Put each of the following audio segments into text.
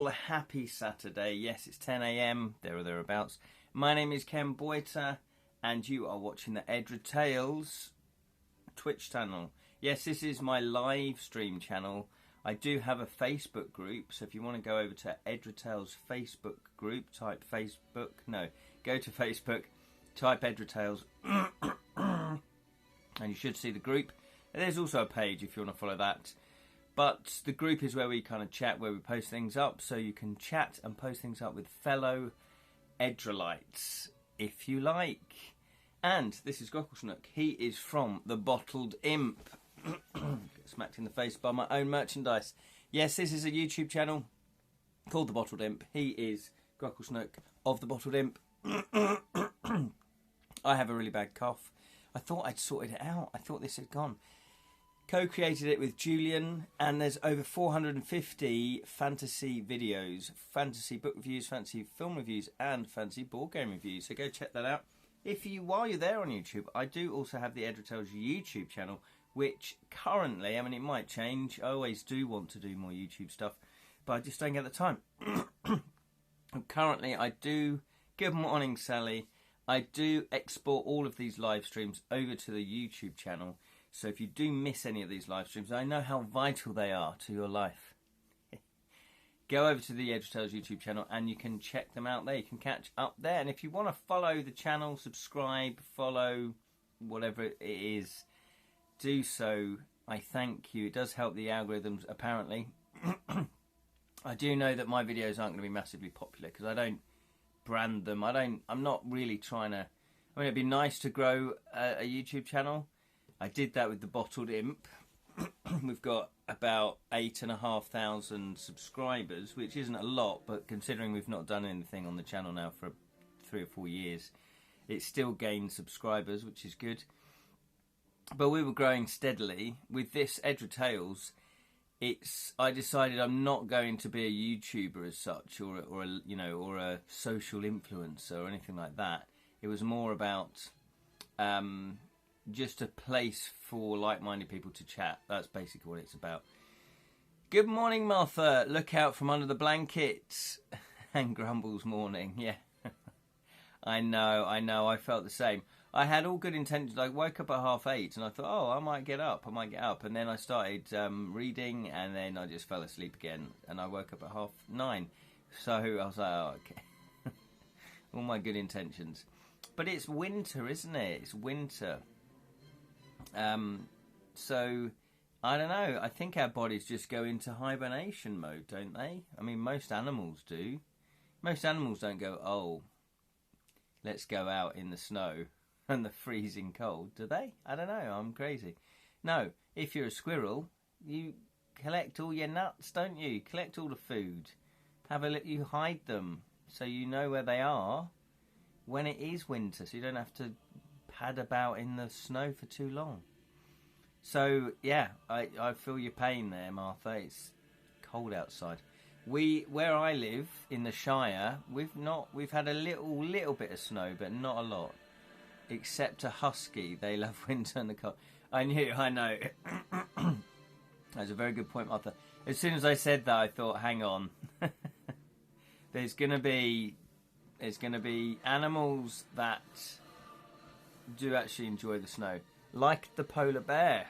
A happy Saturday. Yes, it's 10 a.m. there or thereabouts. My name is Ken Boyter, and you are watching the Edra Tales Twitch channel. Yes, this is my live stream channel. I do have a Facebook group, so if you want to go over to Edra Tales Facebook group, go to Facebook, type Edra Tales, and you should see the group. And there's also a page if you want to follow that. But the group is where we kind of chat, where we post things up, so you can chat and post things up with fellow Edralites, if you like. And this is Loquacious. He is from the Bottled Imp. Get smacked in the face by my own merchandise. Yes, this is a YouTube channel called the Bottled Imp. He is Loquacious of the Bottled Imp. I have a really bad cough. I thought I'd sorted it out. I thought this had gone. Co-created it with Julian, and there's over 450 fantasy videos, fantasy book reviews, fantasy film reviews, and fantasy board game reviews. So go check that out. While you're there on YouTube, I do also have the Edra Tales YouTube channel, which currently, I mean, it might change. I always do want to do more YouTube stuff, but I just don't get the time. Currently, I do. Good morning, Sally. I do export all of these live streams over to the YouTube channel. So if you do miss any of these live streams, I know how vital they are to your life. Go over to the Edra Tales YouTube channel and you can check them out there. You can catch up there. And if you want to follow the channel, subscribe, follow, whatever it is, do so. I thank you. It does help the algorithms, apparently. I do know that my videos aren't going to be massively popular because I don't brand them. I'm not really trying to... I mean, it'd be nice to grow a YouTube channel. I did that with the Bottled Imp. We've got about 8,500 subscribers, which isn't a lot, but considering we've not done anything on the channel now for 3 or 4 years, it still gained subscribers, which is good. But we were growing steadily. With this Edra Tales, I decided I'm not going to be a YouTuber as such, or a social influencer or anything like that. It was more about just a place for like-minded people to chat. That's basically what it's about. Good morning, Martha. Look out from under the blankets. And Grumble's morning. Yeah. I know. I felt the same. I had all good intentions. I woke up at 8:30 and I thought, oh, I might get up. And then I started reading, and then I just fell asleep again. And I woke up at 9:30. So I was like, oh, okay. All my good intentions. But it's winter, isn't it? It's winter. So, I don't know. I think our bodies just go into hibernation mode, don't they? I mean, most animals do. Most animals don't go, oh, let's go out in the snow and the freezing cold, do they? I don't know. I'm crazy. No, if you're a squirrel, you collect all your nuts, don't you? Collect all the food. You hide them so you know where they are when it is winter, so you don't have to pad about in the snow for too long. So yeah, I feel your pain there, Martha. It's cold outside. Where I live in the Shire, we've had a little bit of snow, but not a lot. Except a husky, they love winter and the cold. I know. That's a very good point, Martha. As soon as I said that, I thought, hang on. There's gonna be animals that do actually enjoy the snow, like the polar bear,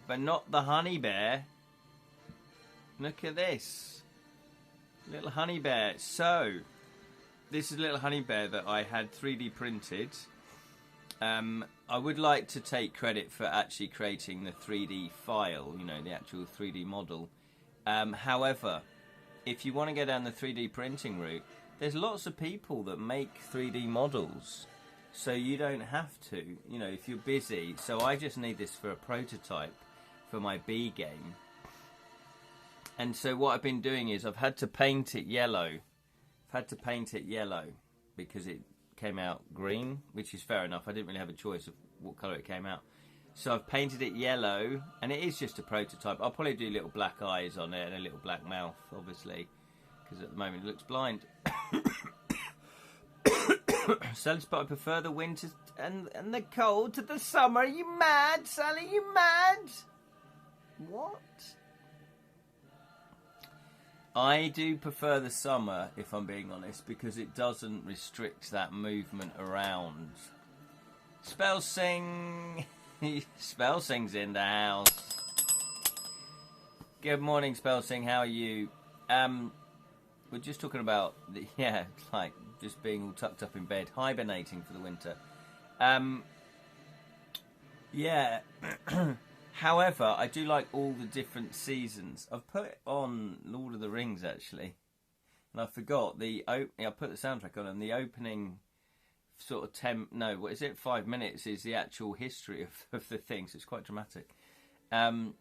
but not the honey bear. Look at this little honey bear. So this is a little honey bear that I had 3D printed. I would like to take credit for actually creating the 3D file, the actual 3D model. However, if you want to go down the 3D printing route, there's lots of people that make 3D models. So you don't have to, if you're busy. So I just need this for a prototype for my bee game. And so what I've been doing is I've had to paint it yellow. Because it came out green, which is fair enough. I didn't really have a choice of what colour it came out. So I've painted it yellow, and it is just a prototype. I'll probably do little black eyes on it and a little black mouth, obviously, because at the moment it looks blind. Sally, but I prefer the winter and the cold to the summer. Are you mad, Sally? You mad? What? I do prefer the summer, if I'm being honest, because it doesn't restrict that movement around. Spell Sing! Spell Sing's in the house. Good morning, Spell Sing. How are you? We're just talking about, like just being all tucked up in bed, hibernating for the winter. Yeah. However, I do like all the different seasons. I've put on Lord of the Rings, actually. And I forgot, I put the soundtrack on, and the opening sort of 5 minutes is the actual history of the thing, so it's quite dramatic. I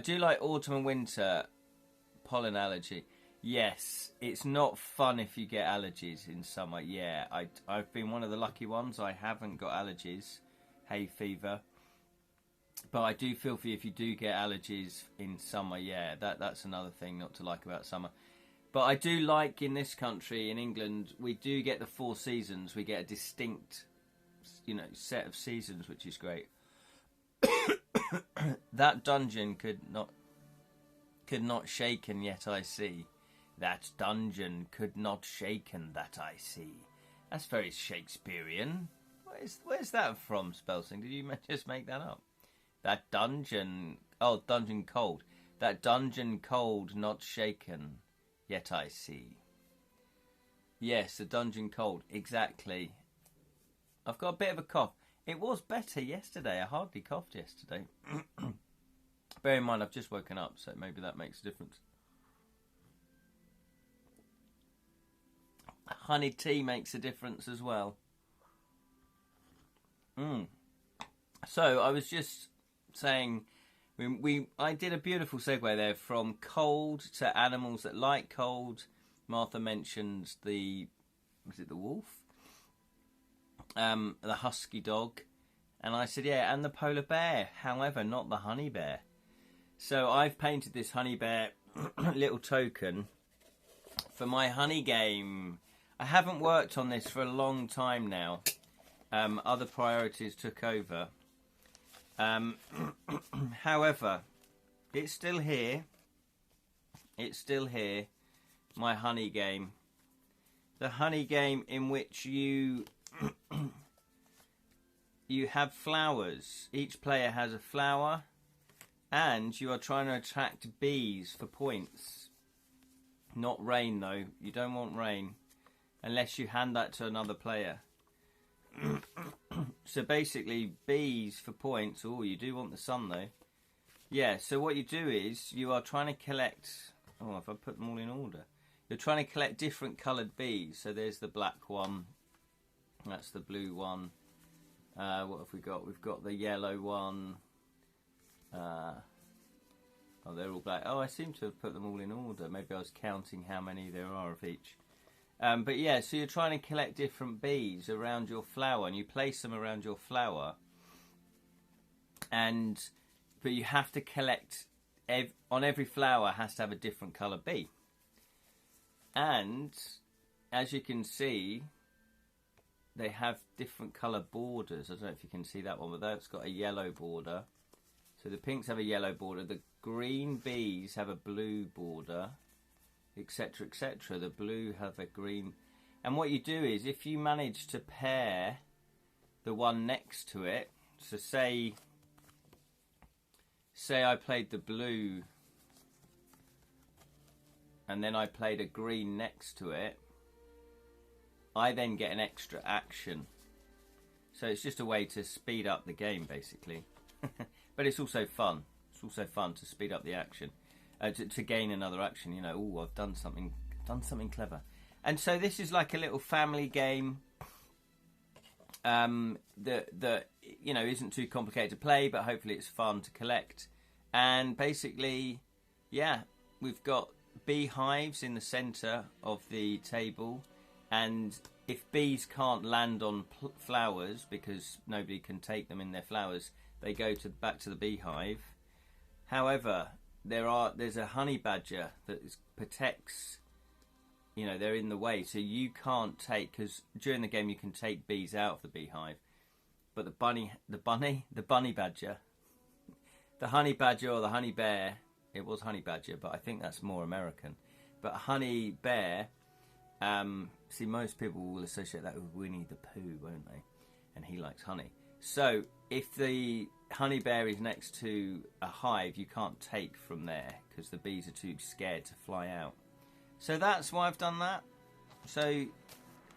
do like autumn and winter pollen allergy. Yes, it's not fun if you get allergies in summer. Yeah, I've been one of the lucky ones. I haven't got allergies, hay fever. But I do feel for you if you do get allergies in summer. Yeah, that's another thing not to like about summer. But I do like in this country, in England, we do get the 4 seasons. We get a distinct, set of seasons, which is great. That dungeon could not shaken yet I see. That dungeon could not shaken that I see. That's very Shakespearean. Where's that from, Spelsing? Did you just make that up? That dungeon... Oh, dungeon cold. That dungeon cold not shaken, yet I see. Yes, the dungeon cold. Exactly. I've got a bit of a cough. It was better yesterday. I hardly coughed yesterday. Bear in mind, I've just woken up, so maybe that makes a difference. Honey tea makes a difference as well. So, I was just saying, I did a beautiful segue there from cold to animals that like cold. Martha mentioned the wolf? The husky dog. And I said, yeah, and the polar bear. However, not the honey bear. So I've painted this honey bear little token for my honey game. I haven't worked on this for a long time now. Other priorities took over. However, it's still here. It's still here. My honey game. The honey game in which you have flowers. Each player has a flower, and you are trying to attract bees for points. Not rain, though. You don't want rain unless you hand that to another player. So basically, bees for points. Oh, you do want the sun, though. Yeah, so what you do is you are trying to collect... Oh, if I put them all in order. You're trying to collect different coloured bees. So there's the black one. That's the blue one. What have we got? We've got the yellow one. Oh, they're all black. Oh, I seem to have put them all in order. Maybe I was counting how many there are of each. But yeah, so you're trying to collect different bees around your flower, and you place them around your flower. But you have to collect, on every flower has to have a different colour bee. And, as you can see, they have different colour borders. I don't know if you can see that one, but that's got a yellow border. So the pinks have a yellow border. The green bees have a blue border, etc., etc. The blue have a green. And what you do is, if you manage to pair the one next to it, so say I played the blue and then I played a green next to it, I then get an extra action. So it's just a way to speed up the game, basically. But it's also fun. It's also fun to speed up the action. To gain another action, oh, I've done something clever. And so this is like a little family game that isn't too complicated to play, but hopefully it's fun to collect. And basically, yeah, we've got beehives in the centre of the table, and if bees can't land on flowers because nobody can take them in their flowers, they go back to the beehive. However, there's a honey badger that protects, they're in the way, so you can't take, because during the game you can take bees out of the beehive, but the honey badger, the honey badger or the honey bear, it was honey badger, but I think that's more American. But honey bear, see, most people will associate that with Winnie the Pooh, won't they? And he likes honey. So if the honey bear is next to a hive, you can't take from there because the bees are too scared to fly out. So that's why I've done that. So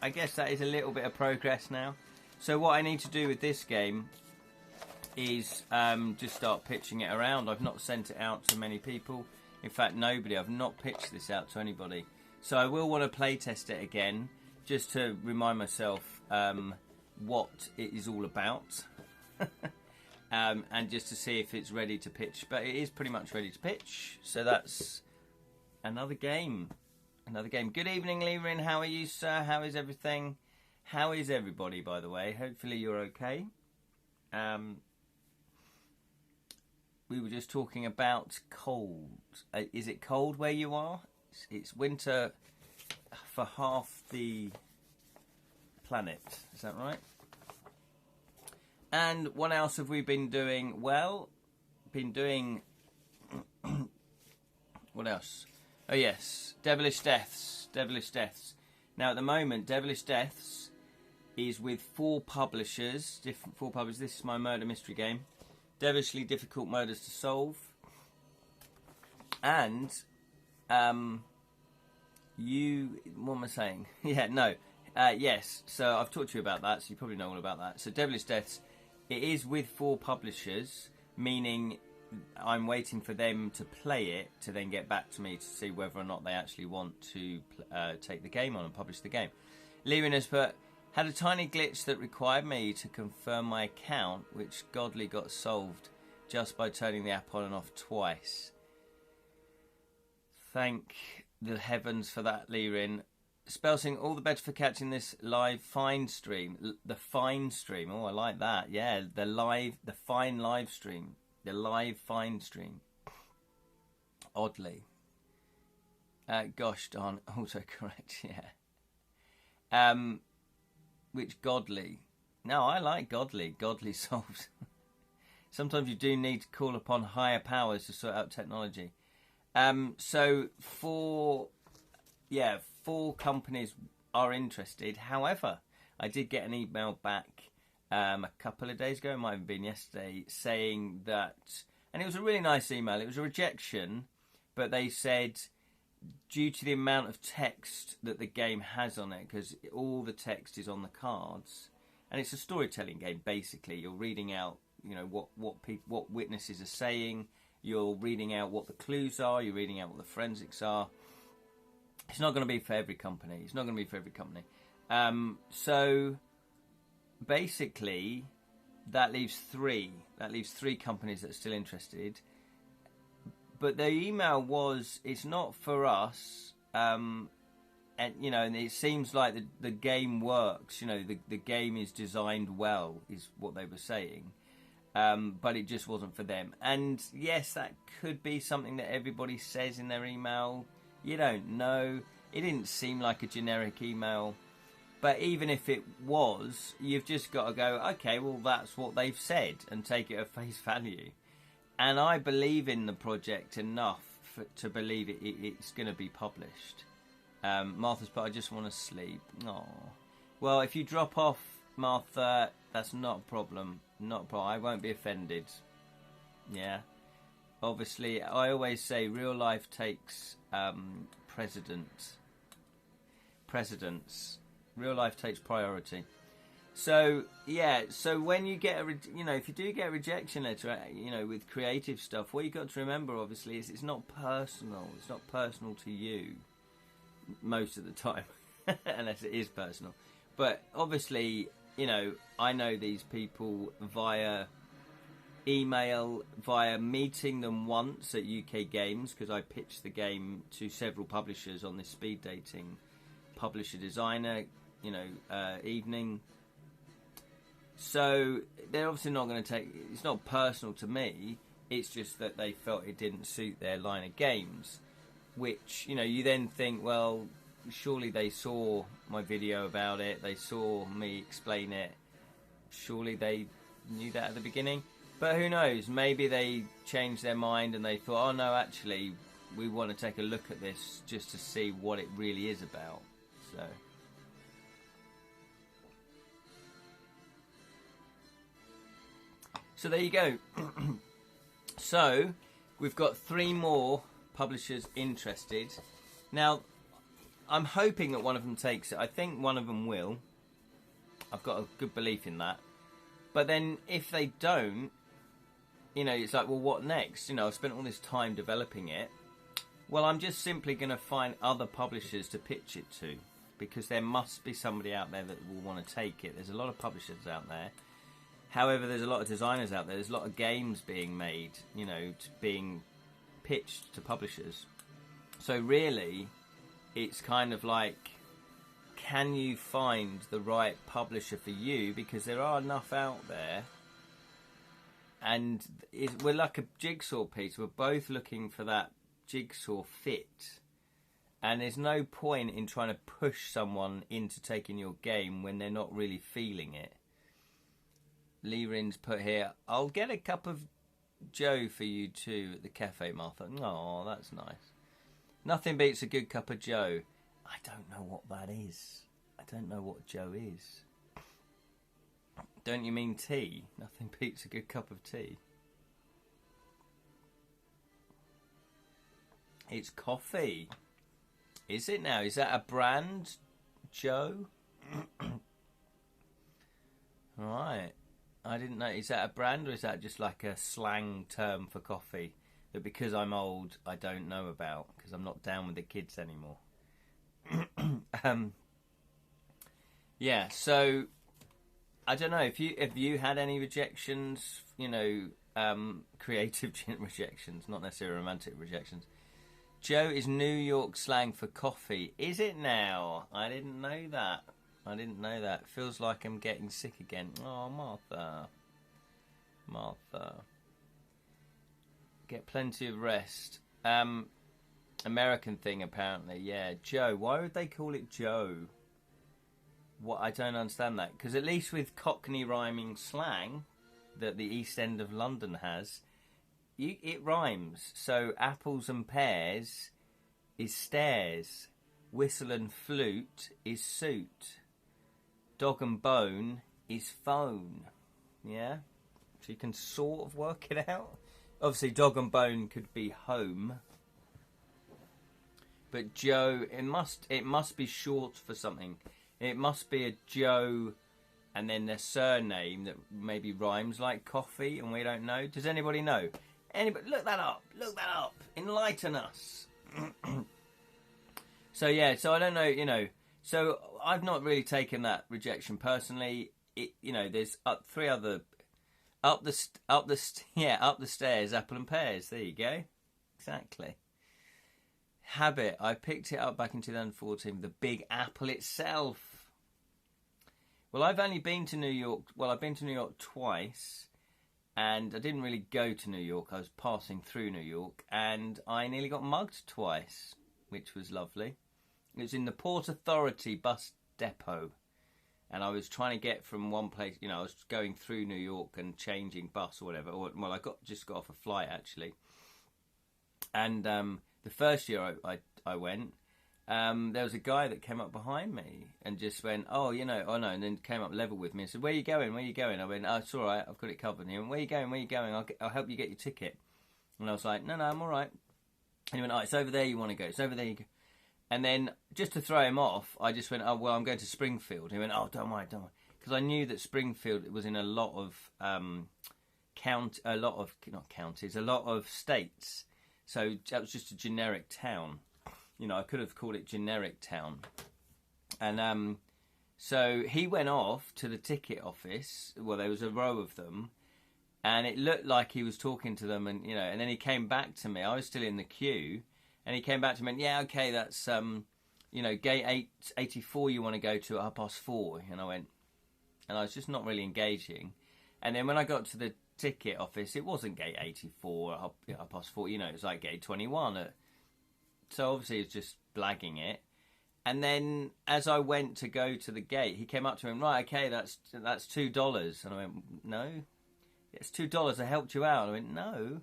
I guess that is a little bit of progress now. So what I need to do with this game is just start pitching it around. I've not sent it out to many people. In fact, nobody. I've not pitched this out to anybody. So I will want to play test it again, just to remind myself what it is all about. And just to see if it's ready to pitch. But it is pretty much ready to pitch. So that's another game. Another game. Good evening, Lerin. How are you, sir? How is everything? How is everybody, by the way? Hopefully you're okay. We were just talking about cold. Is it cold where you are? It's winter for half the planet. Is that right? And what else have we been doing? Well, been doing... what else? Oh, yes. Devilish Deaths. Devilish Deaths. Now, at the moment, Devilish Deaths is with 4 publishers. Different 4 publishers. This is my murder mystery game. Devilishly difficult murders to solve. And... what am I saying? Yeah, no. Yes, so I've talked to you about that, so you probably know all about that. So Devilish Deaths, it is with 4 publishers, meaning I'm waiting for them to play it to then get back to me to see whether or not they actually want to take the game on and publish the game. Lewin has put, had a tiny glitch that required me to confirm my account, which godly got solved just by turning the app on and off twice. Thank the heavens for that, Lirin. Spelsing, all the better for catching this live fine stream. The fine stream. Oh, I like that. Yeah, the fine live stream. The live fine stream. Oddly. Gosh darn, autocorrect, yeah. Which godly? No, I like godly. Godly solves. Sometimes you do need to call upon higher powers to sort out technology. So 4 companies are interested. However, I did get an email back a couple of days ago, it might have been yesterday, saying that, and it was a really nice email, it was a rejection, but they said, due to the amount of text that the game has on it, because all the text is on the cards, and it's a storytelling game, basically. You're reading out, what witnesses are saying, you're reading out what the clues are, you're reading out what the forensics are. It's not going to be for every company. So basically, that leaves 3. That leaves 3 companies that are still interested. But the email was, it's not for us. And it seems like the game works. The game is designed well, is what they were saying. But it just wasn't for them. And yes, that could be something that everybody says in their email. You don't know. It didn't seem like a generic email. But even if it was, you've just got to go, okay, well, that's what they've said, and take it at face value. And I believe in the project enough to believe it's going to be published. Martha's put, I just want to sleep. Oh, well, if you drop off, Martha, that's not a problem. Not a problem. I won't be offended. Yeah. Obviously, I always say real life takes precedence. Real life takes priority. So yeah. So when you get if you do get a rejection letter, with creative stuff, what you got to remember, obviously, is it's not personal. It's not personal to you most of the time, unless it is personal. But obviously, I know these people via email, via meeting them once at UK Games, because I pitched the game to several publishers on this speed dating publisher designer evening. So they're obviously not going to take, it's not personal to me, it's just that they felt it didn't suit their line of games, which you then think, well, surely they saw my video about it, they saw me explain it, surely they knew that at the beginning. But who knows, maybe they changed their mind and they thought, oh no, actually we want to take a look at this just to see what it really is about. So there you go. So we've got 3 more publishers interested. Now, I'm hoping that one of them takes it. I think one of them will. I've got a good belief in that. But then if they don't, you know, it's like, well, what next? You know, I've spent all this time developing it. Well, I'm just simply going to find other publishers to pitch it to, because there must be somebody out there that will want to take it. There's a lot of publishers out there. However, there's a lot of designers out there. There's a lot of games being made, you know, being pitched to publishers. So really, it's kind of like, can you find the right publisher for you? Because there are enough out there. And we're like a jigsaw piece. We're both looking for that jigsaw fit. And there's no point in trying to push someone into taking your game when they're not really feeling it. Lee Rin's put here, I'll get a cup of Joe for you too at the cafe, Martha. Oh, that's nice. Nothing beats a good cup of Joe. I don't know what that is. I don't know what Joe is. Don't you mean tea? Nothing beats a good cup of tea. It's coffee. Is it now? Is that a brand, Joe? Right. I didn't know. Is that a brand, or is that just like a slang term for coffee that because I'm old I don't know about because I'm not down with the kids anymore? Yeah, so I don't know if you had any rejections, you know, creative rejections, not necessarily romantic rejections. Joe is New York slang for coffee. Is it now? I didn't know that. I didn't know that. Feels like I'm getting sick again. Oh, Martha. Martha. Get plenty of rest. American thing, apparently. Yeah, Joe. Why would they call it Joe? What? I don't understand that. Because at least with Cockney rhyming slang that the East End of London has, it rhymes. So apples and pears is stairs. Whistle and flute is suit. Dog and bone is phone. Yeah? So you can sort of work it out. Obviously, dog and bone could be home. But Joe, it must be short for something. It must be a Joe and then their surname that maybe rhymes like coffee and we don't know. Does anybody know? Anybody? Look that up. Look that up. Enlighten us. So yeah, so I don't know, you know. So I've not really taken that rejection personally. You know, there's 3 other up the stairs, apple and pears. There you go. Exactly. Habit. I picked it up back in 2014. The Big Apple itself. Well, I've only been to New York. Well, I've been to New York twice, and I didn't really go to New York. I was passing through New York, and I nearly got mugged twice, which was lovely. It was in the Port Authority bus depot, and I was trying to get from one place. You know, I was going through New York and changing bus or whatever. Well, I just got off a flight actually, and the first year I went, there was a guy that came up behind me and just went, oh no, and then came up level with me and said, where you going? Where you going? I went, oh, it's all right, I've got it covered. And he went, where you going? Where you going? I'll help you get your ticket. And I was like, no, I'm all right. And he went, oh, it's over there you want to go. It's over there you go. And then, just to throw him off, I just went, oh, well, I'm going to Springfield. He went, oh, don't worry. Because I knew that Springfield was in a lot of, a lot of states. So that was just a generic town. You know, I could have called it generic town. And so he went off to the ticket office. Well, there was a row of them. And it looked like he was talking to them. And, you know, and then he came back to me. I was still in the queue. And he came back to me and went, yeah, okay, that's, you know, gate 884 you want to go to at 4:30. And I went, and I was just not really engaging. And then when I got to the ticket office, it wasn't gate 84 at 4:30, you know, it was like gate 21. So obviously it's just blagging it. And then as I went to go to the gate, he came up to me and, right, okay, that's $2. And I went, no, it's $2. I helped you out. I went, no.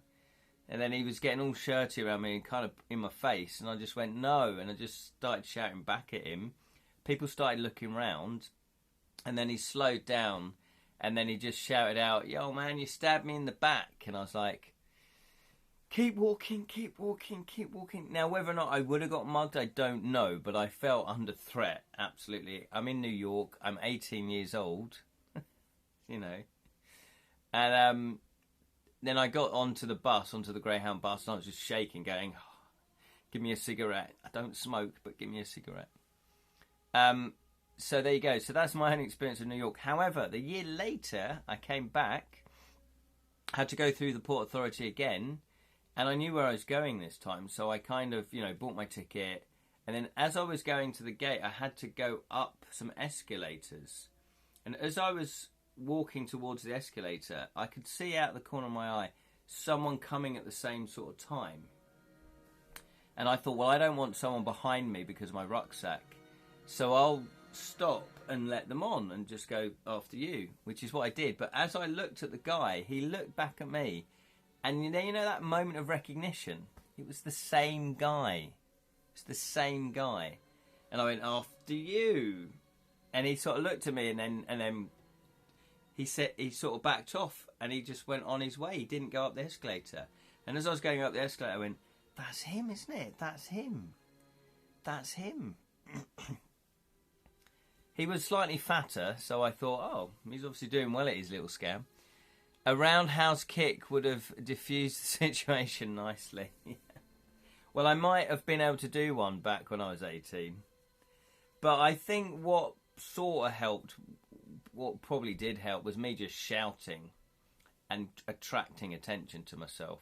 And then he was getting all shirty around me and kind of in my face. And I just went, no. And I just started shouting back at him. People started looking round. And then he slowed down. And then he just shouted out, yo, man, you stabbed me in the back. And I was like, keep walking, keep walking, keep walking. Now, whether or not I would have got mugged, I don't know. But I felt under threat, absolutely. I'm in New York. I'm 18 years old, you know. And then I got onto the Greyhound bus, and I was just shaking, going, oh, give me a cigarette. I don't smoke, but give me a cigarette. So there you go. So that's my own experience of New York. However, the year later, I came back, had to go through the Port Authority again, and I knew where I was going this time. So I kind of, bought my ticket. And then as I was going to the gate, I had to go up some escalators. And as I was walking towards the escalator, I could see out the corner of my eye someone coming at the same sort of time. And I thought, well, I don't want someone behind me because of my rucksack. So I'll stop and let them on and just go after you, which is what I did. But as I looked at the guy, he looked back at me, and you know that moment of recognition? It was the same guy. It's the same guy. And I went, after you. And he sort of looked at me, and then he sort of backed off, and he just went on his way. He didn't go up the escalator. And as I was going up the escalator, I went, that's him, isn't it? That's him. That's him. He was slightly fatter, so I thought, oh, he's obviously doing well at his little scam. A roundhouse kick would have diffused the situation nicely. Well, I might have been able to do one back when I was 18. But I think what sort of helped, what probably did help, was me just shouting and attracting attention to myself.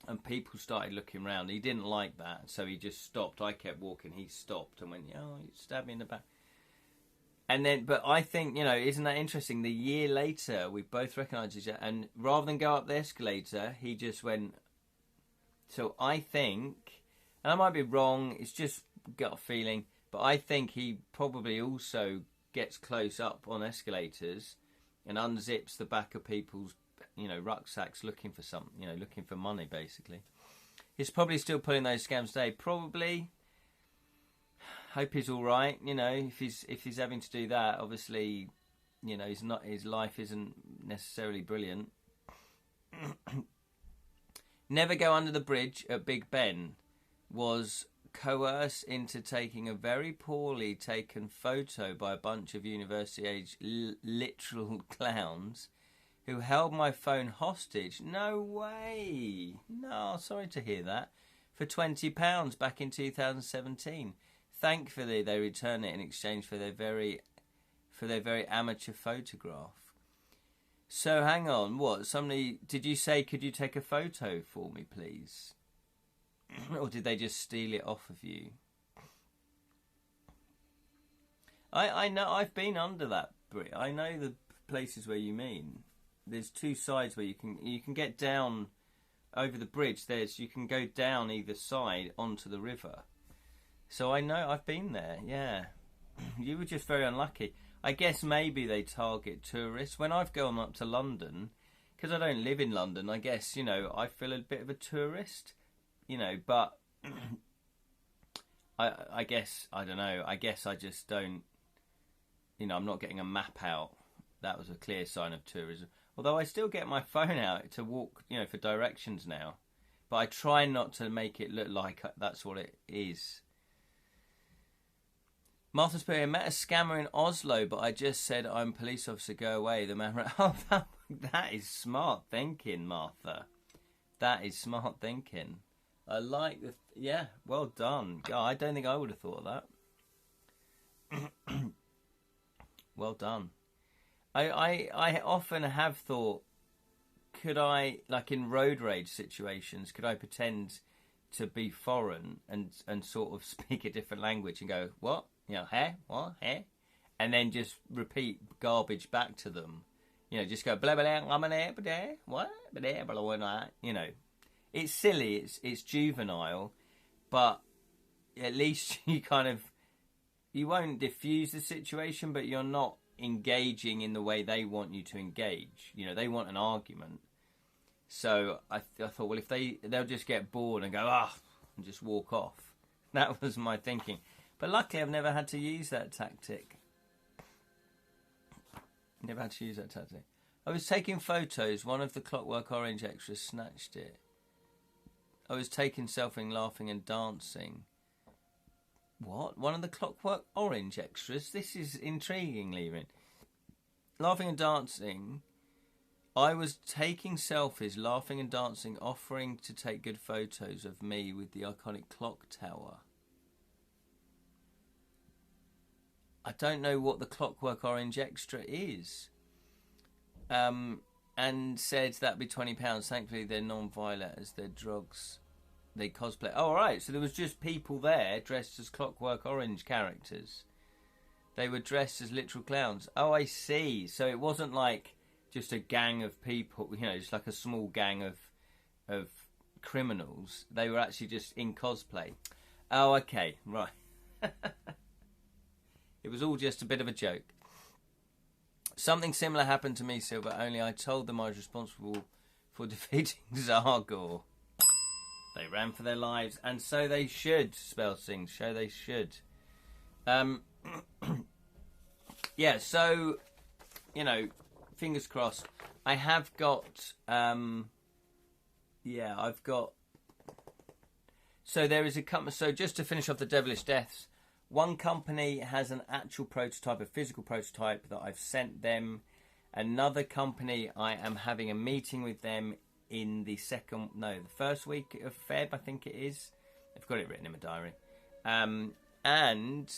And people started looking around. He didn't like that, so he just stopped. I kept walking. He stopped and went, oh, you stabbed me in the back. And then, but I think, isn't that interesting? The year later, we both recognised each other. And rather than go up the escalator, he just went. So I think, and I might be wrong, it's just gut feeling, but I think he probably also gets close up on escalators and unzips the back of people's, rucksacks looking for something, looking for money, basically. He's probably still pulling those scams today. Probably. Hope he's all right. If he's having to do that, obviously, his life isn't necessarily brilliant. Never go under the bridge at Big Ben was coerced into taking a very poorly taken photo by a bunch of university-age literal clowns who held my phone hostage. No way. No, sorry to hear that. For £20 back in 2017. Thankfully, they returned it in exchange for their very amateur photograph. So, hang on, what? Somebody, did you say, could you take a photo for me, please? Or did they just steal it off of you? I know, I've been under that bridge. I know the places where you mean. There's two sides where you can get down over the bridge. You can go down either side onto the river. So I know, I've been there, yeah. You were just very unlucky. I guess maybe they target tourists. When I've gone up to London, because I don't live in London, I guess, I feel a bit of a tourist, but I guess, I don't know, I guess I just don't, I'm not getting a map out. That was a clear sign of tourism. Although I still get my phone out to walk, for directions now. But I try not to make it look like that's what it is. Martha's put here, met a scammer in Oslo, but I just said I'm a police officer, go away. The man ran. Oh, that is smart thinking, Martha. That is smart thinking. I like the... yeah, well done. God, I don't think I would have thought of that. Well done. I often have thought, could I, like in road rage situations, could I pretend to be foreign and sort of speak a different language and go, what? Hey, what, hey? And then just repeat garbage back to them. Just go, blah, blah, blah, blah, blah, what? Blah, blah, blah, It's silly, it's juvenile, but at least you won't diffuse the situation, but you're not engaging in the way they want you to engage. They want an argument. So I thought, well, if they'll just get bored and go, and just walk off. That was my thinking. But luckily, I've never had to use that tactic. Never had to use that tactic. I was taking photos. One of the Clockwork Orange extras snatched it. I was taking selfie, laughing and dancing. What? One of the Clockwork Orange extras? This is intriguing, Levin. Laughing and dancing. I was taking selfies, laughing and dancing, offering to take good photos of me with the iconic clock tower. I don't know what the Clockwork Orange extra is. And said that'd be £20. Thankfully, they're non-violent as they're drugs. They cosplay. Oh, all right. So there was just people there dressed as Clockwork Orange characters. They were dressed as literal clowns. Oh, I see. So it wasn't like just a gang of people, just like a small gang of criminals. They were actually just in cosplay. Oh, okay. Right. It was all just a bit of a joke. Something similar happened to me, Silver, only I told them I was responsible for defeating Zargor. They ran for their lives, and so they should, Spellsing. So they should. Yeah, so, fingers crossed. I have got, I've got, so there is a company, so just to finish off the Devilish Deaths, one company has an actual prototype, a physical prototype that I've sent them. Another company, I am having a meeting with them in the first week of Feb, I think it is. I've got it written in my diary. And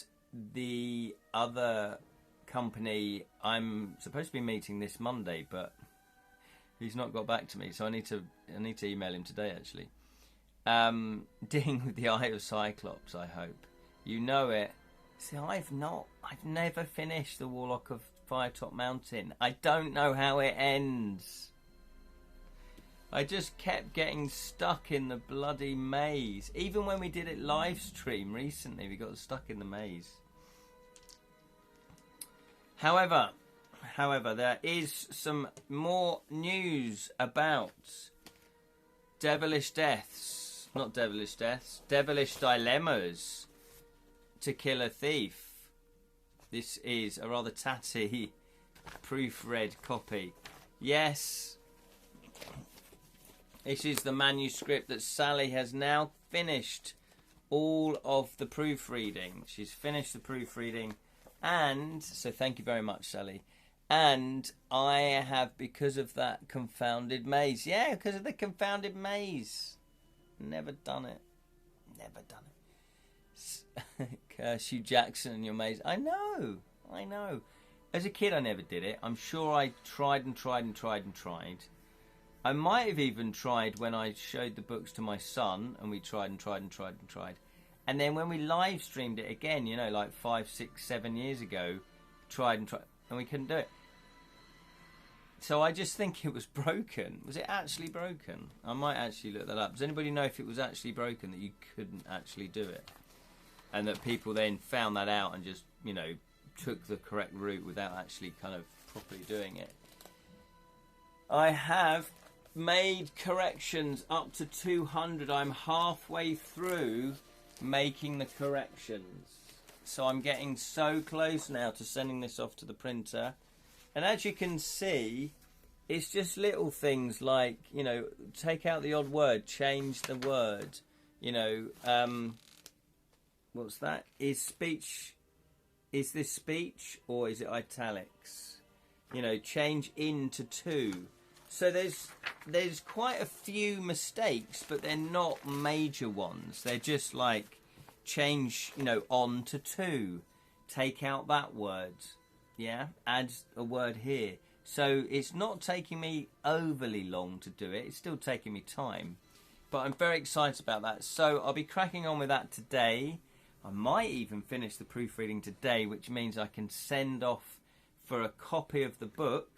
the other company, I'm supposed to be meeting this Monday, but he's not got back to me, so I need to email him today, actually. Dealing with the Eye of Cyclops, I hope. You know it. See, I've never finished the Warlock of Firetop Mountain. I don't know how it ends. I just kept getting stuck in the bloody maze. Even when we did it live stream recently, we got stuck in the maze. However, there is some more news about Devilish Deaths. Not Devilish Deaths. Devilish Dilemmas to Kill a Thief. This is a rather tatty proofread copy. Yes. This is the manuscript that Sally has now finished all of the proofreading. She's finished the proofreading. And, so thank you very much, Sally. And I have, because of that confounded maze. Yeah, because of the confounded maze. Never done it. Never done it. Curse you, Jackson, and your maze. I know. As a kid, I never did it. I'm sure I tried. I might have even tried when I showed the books to my son, and we tried. And then when we live streamed it again, like 5, 6, 7 years ago, tried, and we couldn't do it. So I just think it was broken. Was it actually broken? I might actually look that up. Does anybody know if it was actually broken, that you couldn't actually do it? And that people then found that out and just, took the correct route without actually kind of properly doing it. I have made corrections up to 200. I'm halfway through making the corrections. So I'm getting so close now to sending this off to the printer. And as you can see, it's just little things like, take out the odd word, change the word. What's that? Is this speech or is it italics? Change into to. So there's quite a few mistakes, but they're not major ones. They're just like change, on to. Take out that word. Yeah, add a word here. So it's not taking me overly long to do it. It's still taking me time. But I'm very excited about that. So I'll be cracking on with that today. I might even finish the proofreading today, which means I can send off for a copy of the book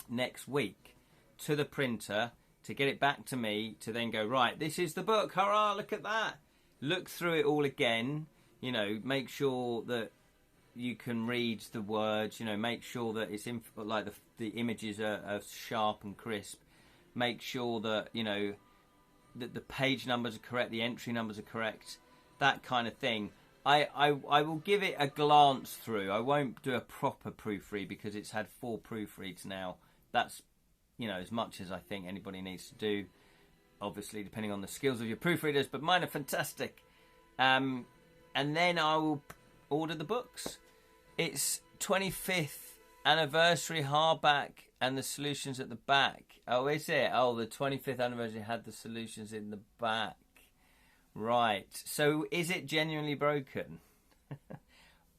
next week to the printer to get it back to me to then go, right, this is the book. Hurrah, look at that. Look through it all again. Make sure that you can read the words, make sure that it's like the images are sharp and crisp. make sure that, you know, that the page numbers are correct, the entry numbers are correct, that kind of thing. I will give it a glance through. I won't do a proper proofread because it's had 4 proofreads now. That's, you know, as much as I think anybody needs to do, obviously depending on the skills of your proofreaders, but mine are fantastic. And then I will order the books. It's 25th anniversary hardback and the solutions at the back. Oh, is it? Oh, the 25th anniversary had the solutions in the back. Right. So is it genuinely broken?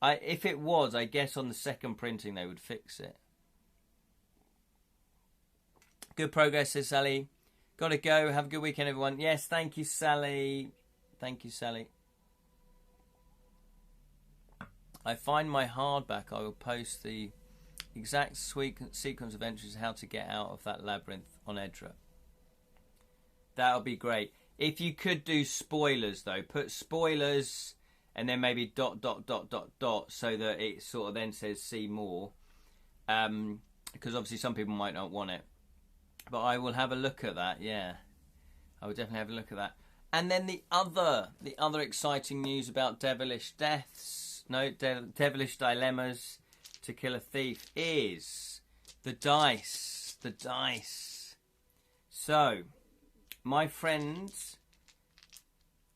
If it was, I guess on the second printing they would fix it. Good progress, says Sally. Gotta go. Have a good weekend, everyone. Yes, thank you, Sally. Thank you, Sally. I find my hardback. I will post the exact sequence of entries, how to get out of that labyrinth on Edra. That would be great. If you could do spoilers, though, put spoilers and then maybe ... so that it sort of then says see more. Because obviously some people might not want it. But I will have a look at that, yeah. I will definitely have a look at that. And then the other exciting news about devilish dilemmas to kill a thief is the dice. The dice. So, my friend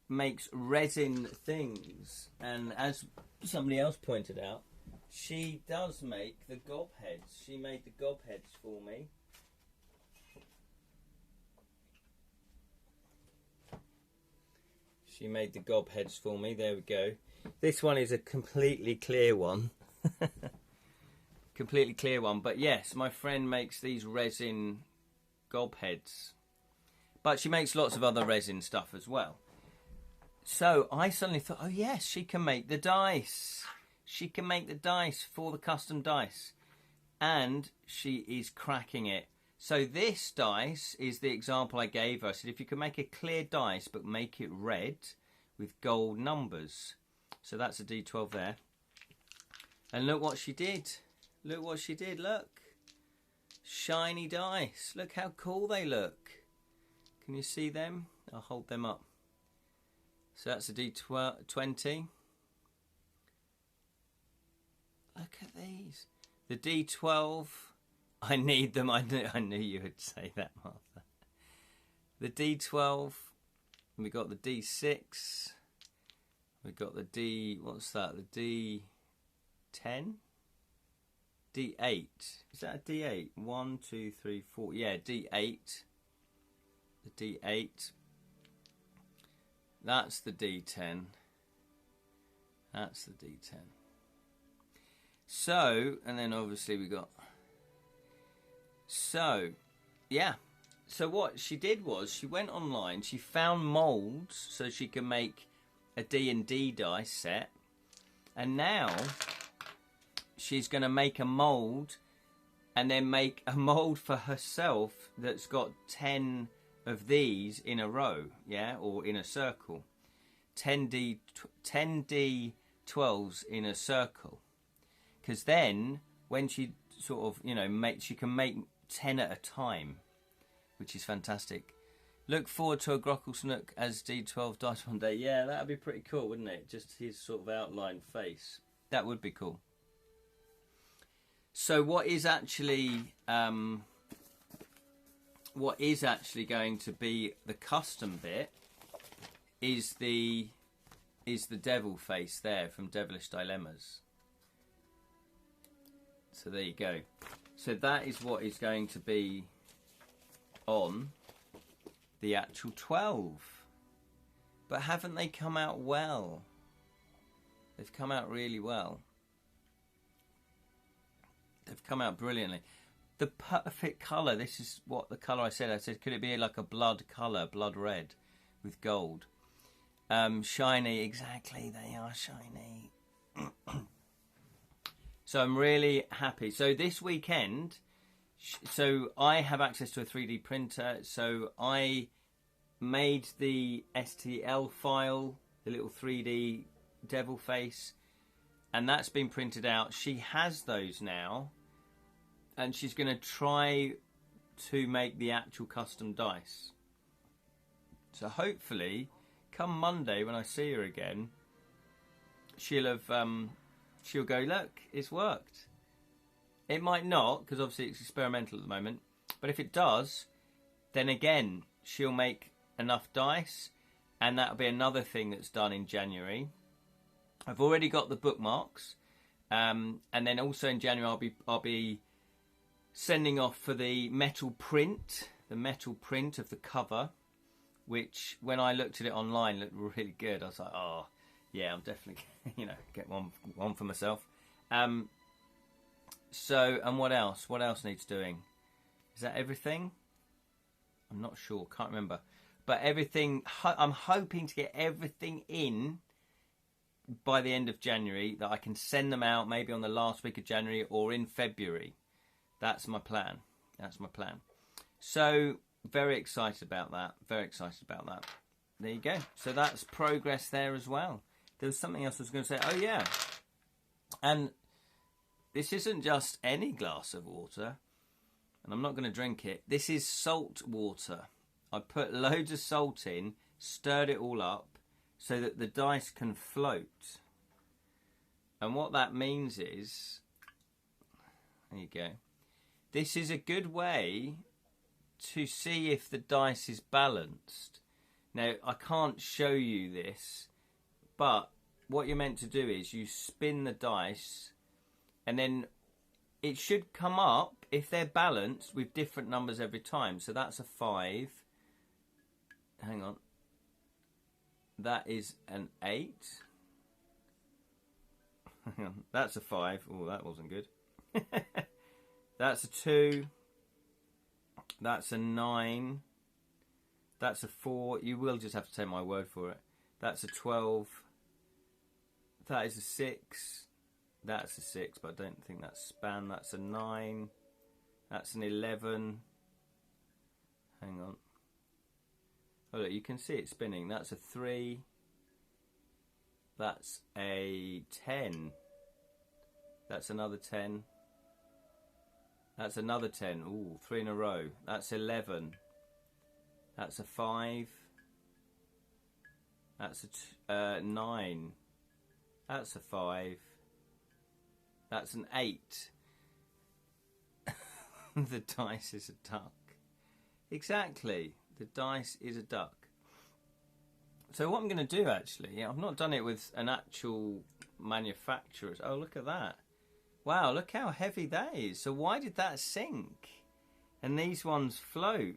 makes resin things, and as somebody else pointed out, she does make the gob heads. She made the gob heads for me. She made the gob heads for me. There we go. This one is a completely clear one. Completely clear one. But yes, my friend makes these resin gob heads. But she makes lots of other resin stuff as well. So I suddenly thought, oh yes, she can make the dice. She can make the dice for the custom dice. And she is cracking it. So this dice is the example I gave her. I said, if you can make a clear dice, but make it red with gold numbers. So that's a D12 there. And look what she did. Look what she did, look. Shiny dice. Look how cool they look. Can you see them? I'll hold them up. So that's a D20. Look at these. The D12. I need them. I knew you would say that, Martha. The D12. We got the D6. We got the D. What's that? The D10. D8. Is that a D8? 1, 2, 3, 4. Yeah, D8. The D8. That's the D10. That's the D10. So, and then obviously we got. So, yeah. So what she did was she went online. She found molds so she can make a D&D dice set. And now she's going to make a mold and then make a mold for herself that's got 10 of these in a row, yeah, or in a circle. 10 D12s in a circle. Because then when she sort of, you know, she can make 10 at a time, which is fantastic. Look forward to a Grockle Snook as D12 dice one day. Yeah, that would be pretty cool, wouldn't it? Just his sort of outlined face. That would be cool. So what is actually going to be the custom bit is the devil face there from Devilish Dilemmas. So there you go. So that is what is going to be on the actual 12. But haven't they come out well? They've come out really well. They've come out brilliantly. The perfect colour. This is what the colour I said. I said, could it be like a blood colour, blood red with gold? Shiny, exactly. They are shiny. So I'm really happy. So this weekend, so I have access to a 3D printer. So I made the STL file, the little 3D devil face, and that's been printed out. She has those now, and she's going to try to make the actual custom dice. So hopefully, come Monday when I see her again, she'll go, look, it's worked. It might not, because obviously it's experimental at the moment. But if it does, then again, she'll make enough dice, and that'll be another thing that's done in January. I've already got the bookmarks, and then also in January I'll be sending off for the metal print of the cover, which when I looked at it online looked really good. I was like, oh yeah, I'm definitely get one for myself. So, and what else? What else needs doing? Is that everything? I'm not sure. Can't remember. But everything, I'm hoping to get everything in by the end of January, that I can send them out maybe on the last week of January or in February. That's my plan. So, very excited about that. There you go. So that's progress there as well. There was something else I was going to say. Oh, yeah. And this isn't just any glass of water. And I'm not going to drink it. This is salt water. I put loads of salt in, stirred it all up, so that the dice can float. And what that means is, there you go. This is a good way to see if the dice is balanced. Now, I can't show you this, but what you're meant to do is you spin the dice, and then it should come up, if they're balanced, with different numbers every time. So that's a 5. Hang on. That is an 8. That's a 5. Oh, that wasn't good. That's a 2. That's a 9. That's a 4. You will just have to take my word for it. That's a 12. That is a 6. That's a 6, but I don't think that's span. That's a 9. That's an 11. Hang on. Oh, look, you can see it spinning. That's a 3. That's a 10. That's another 10. That's another 10. Ooh, 3 in a row. That's 11. That's a 5. That's a 9. That's a 5. That's an 8. The dice is a duck. Exactly. The dice is a duck. So what I'm going to do, actually, I've not done it with an actual manufacturer. Oh, look at that. Wow, look how heavy that is. So why did that sink? And these ones float.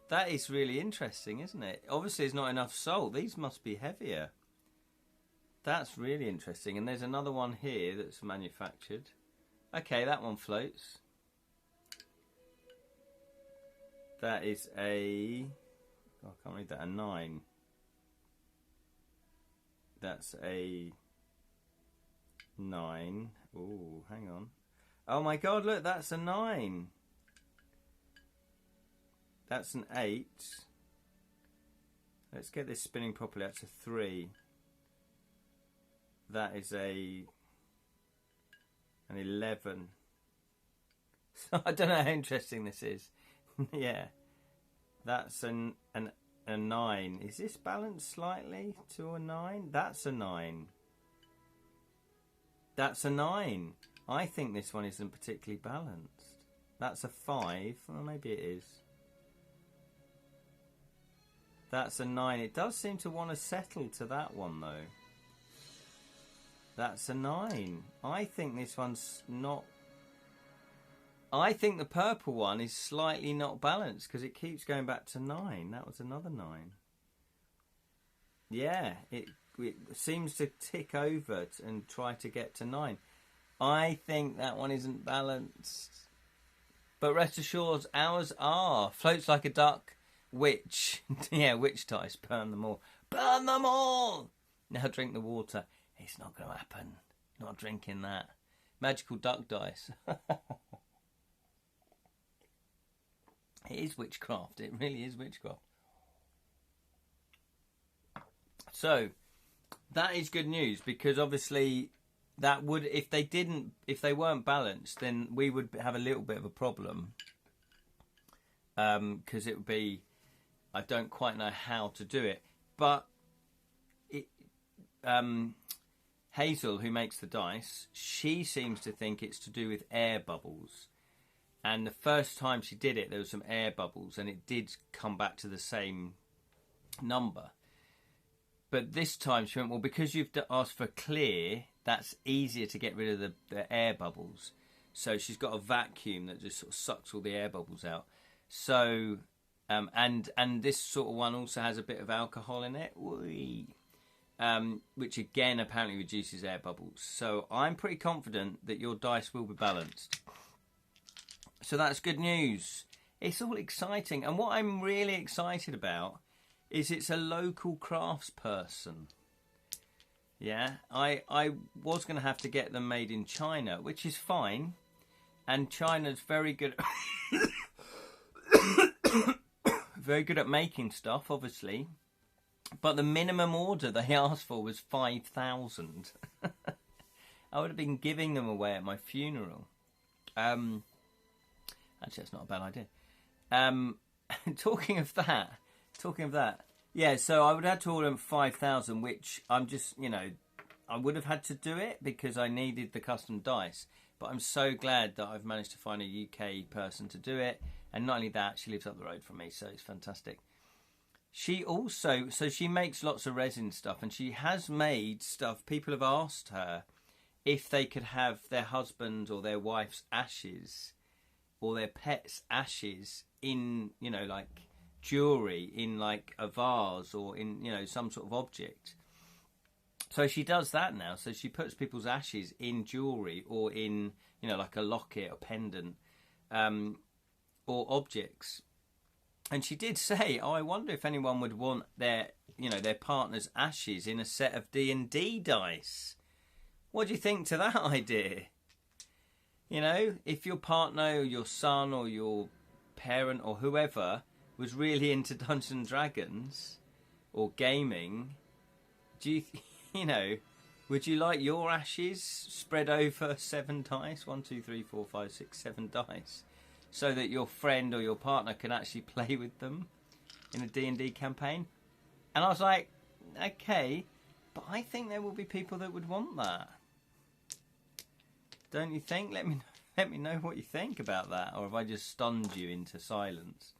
That is really interesting, isn't it? Obviously, there's not enough salt. These must be heavier. That's really interesting. And there's another one here that's manufactured. Okay, that one floats. That is a... Oh, I can't read that. A 9. That's a 9. Oh, hang on. Oh my God, look, that's a 9. That's an 8. Let's get this spinning properly. That's a 3. That is an 11. So I don't know how interesting this is. Yeah. That's a 9. Is this balanced slightly to a 9? That's a 9. That's a 9. I think this one isn't particularly balanced. That's a 5. Well, maybe it is. That's a 9. It does seem to want to settle to that one, though. That's a 9. I think this one's not... I think the purple one is slightly not balanced because it keeps going back to 9. That was another 9. Yeah, it seems to tick over and try to get to 9. I think that one isn't balanced. But rest assured, ours are. Floats like a duck. Witch. Yeah, witch dice. Burn them all. Burn them all! Now drink the water. It's not going to happen. Not drinking that. Magical duck dice. It is witchcraft. It really is witchcraft. So, that is good news because obviously that would, if they weren't balanced, then we would have a little bit of a problem because it would be, I don't quite know how to do it, but Hazel, who makes the dice, she seems to think it's to do with air bubbles. And the first time she did it, there was some air bubbles, and it did come back to the same number. But this time she went, well, because you've asked for clear, that's easier to get rid of the air bubbles. So she's got a vacuum that just sort of sucks all the air bubbles out. So, and this sort of one also has a bit of alcohol in it. Whee! Which again apparently reduces air bubbles. So I'm pretty confident that your dice will be balanced. So that's good news. It's all exciting. And what I'm really excited about is it's a local crafts person. Yeah, I was going to have to get them made in China, which is fine. And China's very good very good at making stuff, obviously. But the minimum order they asked for was 5,000. I would have been giving them away at my funeral. Actually, that's not a bad idea. Talking of that, yeah, so I would have had to order 5,000, which I'm just, I would have had to do it because I needed the custom dice. But I'm so glad that I've managed to find a UK person to do it. And not only that, she lives up the road from me, so it's fantastic. She also, so she makes lots of resin stuff, and she has made stuff. People have asked her if they could have their husband or their wife's ashes or their pet's ashes in, like jewellery, in like a vase or in, some sort of object. So she does that now. So she puts people's ashes in jewellery or in, like a locket or pendant or objects. And she did say, I wonder if anyone would want their partner's ashes in a set of D&D dice. What do you think to that idea? If your partner or your son or your parent or whoever was really into Dungeons and Dragons or gaming, do you, would you like your ashes spread over 7 dice? 1, 2, 3, 4, 5, 6, 7 dice. So that your friend or your partner can actually play with them in a D&D campaign. And I was like, okay, but I think there will be people that would want that. Don't you think? Let me know what you think about that. Or have I just stunned you into silence?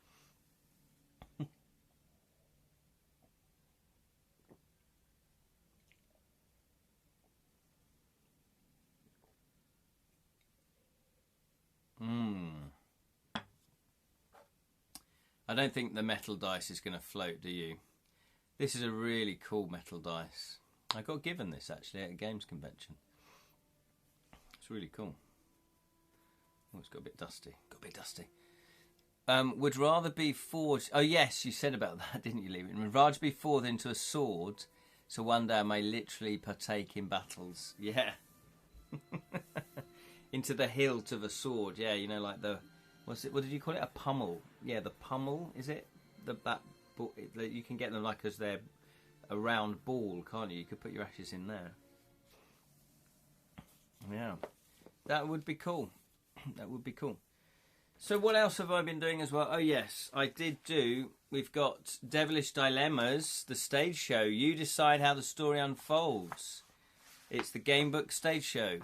I don't think the metal dice is going to float, do you? This is a really cool metal dice. I got given this actually at a games convention. It's really cool. Oh, it's got a bit dusty. Would rather be forged... Oh yes, you said about that, didn't you, Lee? Would rather be forged into a sword, so one day I may literally partake in battles. Yeah. Into the hilt of a sword. Yeah, like the... What did you call it? A pummel. Yeah, the pummel, is it? You can get them like as they're a round ball, can't you? You could put your ashes in there. Yeah. That would be cool. That would be cool. So what else have I been doing as well? Oh, yes. I did do... We've got Devilish Dilemmas, the stage show. You decide how the story unfolds. It's the Gamebook stage show.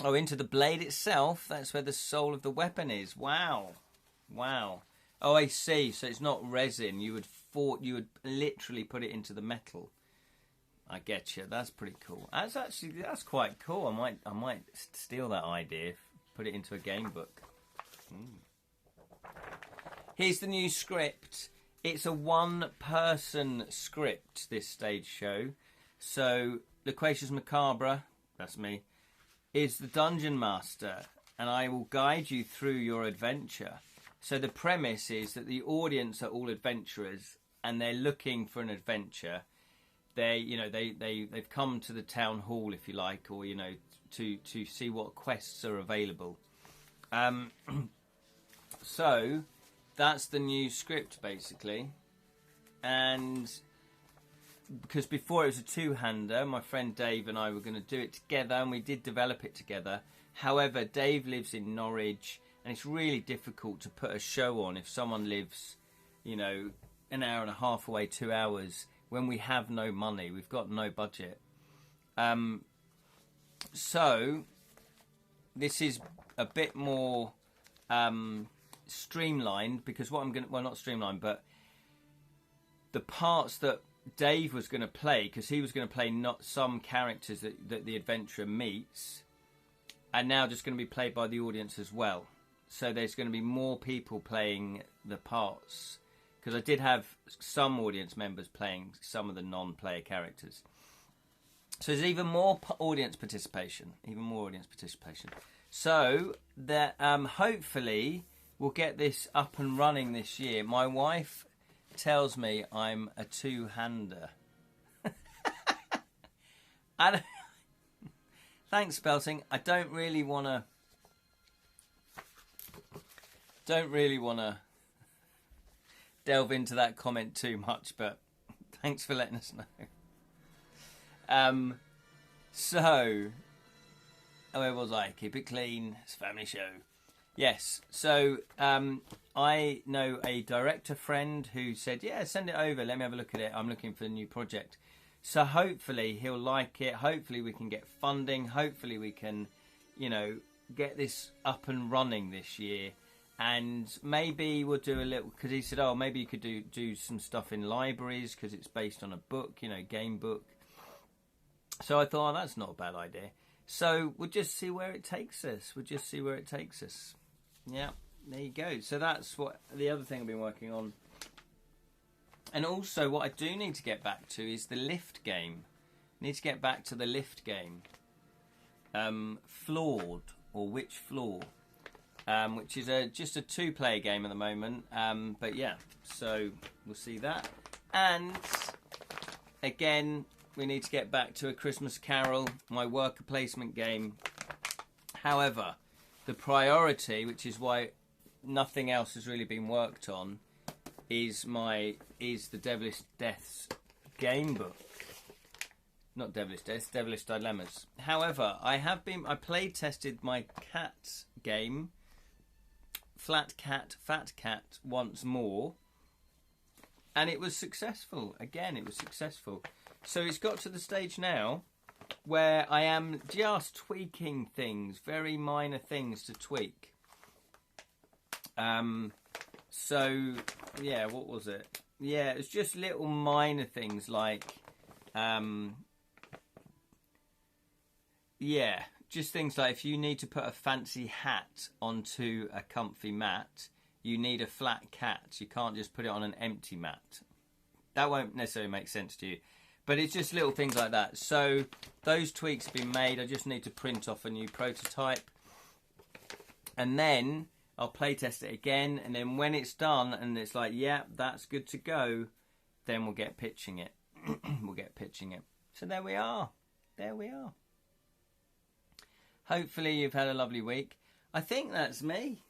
Oh, into the blade itself. That's where the soul of the weapon is. Wow. Oh, I see. So it's not resin. You would literally put it into the metal. I get you. That's pretty cool. That's quite cool. I might steal that idea. Put it into a game book. Here's the new script. It's a one-person script, this stage show. So Loquacious McCarbre, that's me, is the dungeon master, and I will guide you through your adventure. So the premise is that the audience are all adventurers, and they're looking for an adventure. They've come to the town hall, if you like, or to see what quests are available. So that's the new script basically, and because before it was a two-hander, my friend Dave and I were going to do it together, and we did develop it together. However, Dave lives in Norwich, and it's really difficult to put a show on if someone lives, you know, an hour and a half away, 2 hours, when we have no money, we've got no budget. So this is a bit more streamlined, because what I'm going to, well, not streamlined, but the parts that Dave was going to play, because he was going to play not some characters that the adventurer meets, are now just going to be played by the audience as well. So there's going to be more people playing the parts, because I did have some audience members playing some of the non-player characters. So there's even more audience participation, So that hopefully we'll get this up and running this year. My wife tells me I'm a two-hander. Thanks, Spelting. I don't really want to delve into that comment too much, but thanks for letting us know. So where was I? Keep it clean. It's a family show. Yes. So I know a director friend who said, yeah, send it over. Let me have a look at it. I'm looking for a new project. So hopefully he'll like it. Hopefully we can get funding. Hopefully we can, you know, get this up and running this year. And maybe we'll do a little, because he said, oh, maybe you could do some stuff in libraries, because it's based on a book, you know, game book. So I thought, oh, that's not a bad idea. So we'll just see where it takes us. Yeah, there you go. So that's what the other thing I've been working on. And also what I do need to get back to is the lift game. I need to get back to the lift game. Flawed, or Which Floor, which is just a 2-player game at the moment. But yeah, so we'll see that. And again, we need to get back to A Christmas Carol, my worker placement game. However, the priority, which is why nothing else has really been worked on, is the Devilish Deaths game book. Not Devilish Deaths, Devilish Dilemmas. However, I played tested my cat game, Fat Cat, once more, and it was successful. Again, it was successful. So it's got to the stage now where I am just tweaking things, very minor things to tweak. So, yeah, what was it? Yeah, it was just little minor things like, yeah, just things like if you need to put a fancy hat onto a comfy mat, you need a flat cat. You can't just put it on an empty mat. That won't necessarily make sense to you. But it's just little things like that. So those tweaks have been made. I just need to print off a new prototype. And then I'll play test it again. And then when it's done and it's like, yeah, that's good to go, then we'll get pitching it. So there we are. Hopefully you've had a lovely week. I think that's me.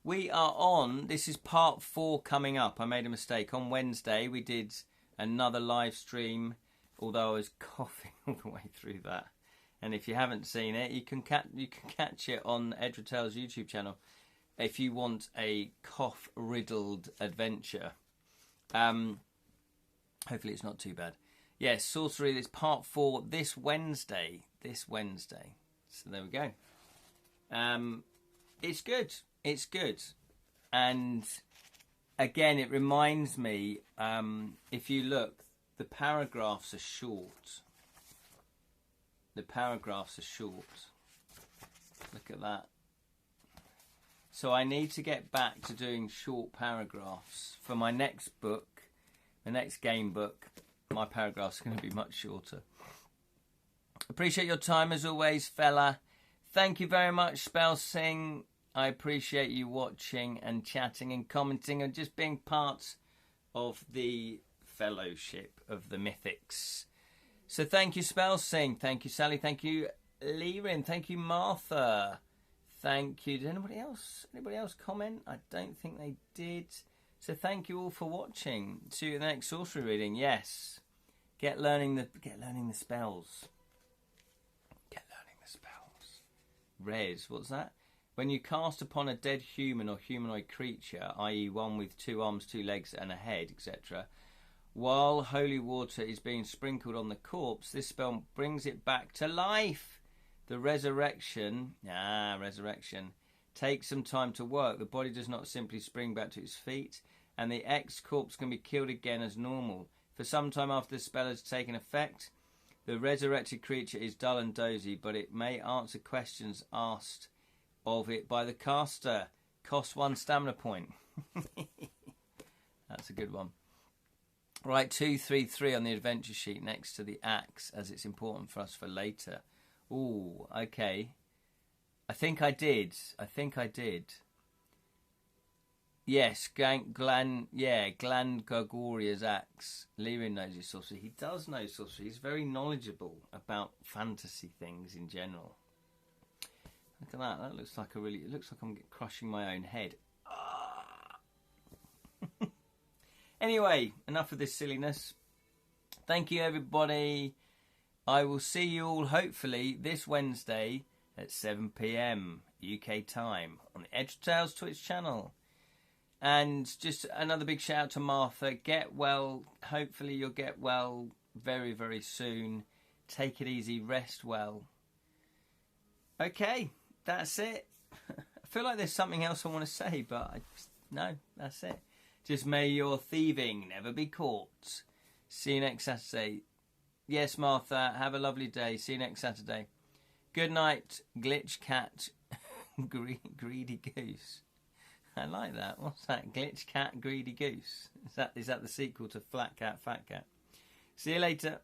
We are on, this is part 4 coming up. I made a mistake. On Wednesday we did another live stream, although I was coughing all the way through that. And if you haven't seen it, you can catch it on Edra Tales YouTube channel if you want a cough-riddled adventure. Hopefully it's not too bad. Yes, Sorcery, it's part 4 this Wednesday. So there we go. It's good. And again, it reminds me, if you look, the paragraphs are short. Look at that. So I need to get back to doing short paragraphs. For my next book, the next game book, my paragraphs are going to be much shorter. Appreciate your time as always, fella. Thank you very much, Spell Sing. I appreciate you watching and chatting and commenting and just being part of the fellowship of the Mythics. So thank you, Spell Sing. Thank you, Sally. Thank you, Lirin. Thank you, Martha. Thank you. Did anybody else comment? I don't think they did. So thank you all for watching. See you in the next sorcery reading. Yes. Get learning the spells. Res, what's that? When you cast upon a dead human or humanoid creature, i.e. one with 2 arms, 2 legs and a head, etc., while holy water is being sprinkled on the corpse, this spell brings it back to life. The resurrection takes some time to work. The body does not simply spring back to its feet, and the ex-corpse can be killed again as normal. For some time after the spell has taken effect, the resurrected creature is dull and dozy, but it may answer questions asked of it by the caster. Cost 1 stamina point. That's a good one. Right, 233 on the adventure sheet next to the axe, as it's important for us for later. Ooh, okay. I think I did. Yes, Glan Gargoria's axe. Liam knows his sorcery. He does know sorcery. He's very knowledgeable about fantasy things in general. Look at that. That looks like it looks like I'm crushing my own head. Anyway, enough of this silliness. Thank you, everybody. I will see you all, hopefully, this Wednesday at 7 p.m. UK time on the Edra Tales Twitch channel. And just another big shout out to Martha. Get well. Hopefully you'll get well very, very soon. Take it easy. Rest well. Okay, that's it. I feel like there's something else I want to say, but no, that's it. Just may your thieving never be caught. See you next Saturday. Yes, Martha, have a lovely day. See you next Saturday. Good night, Glitch Cat, Greedy Goose. I like that. What's that? Glitch Cat, Greedy Goose. Is that the sequel to Flat Cat, Fat Cat? See you later.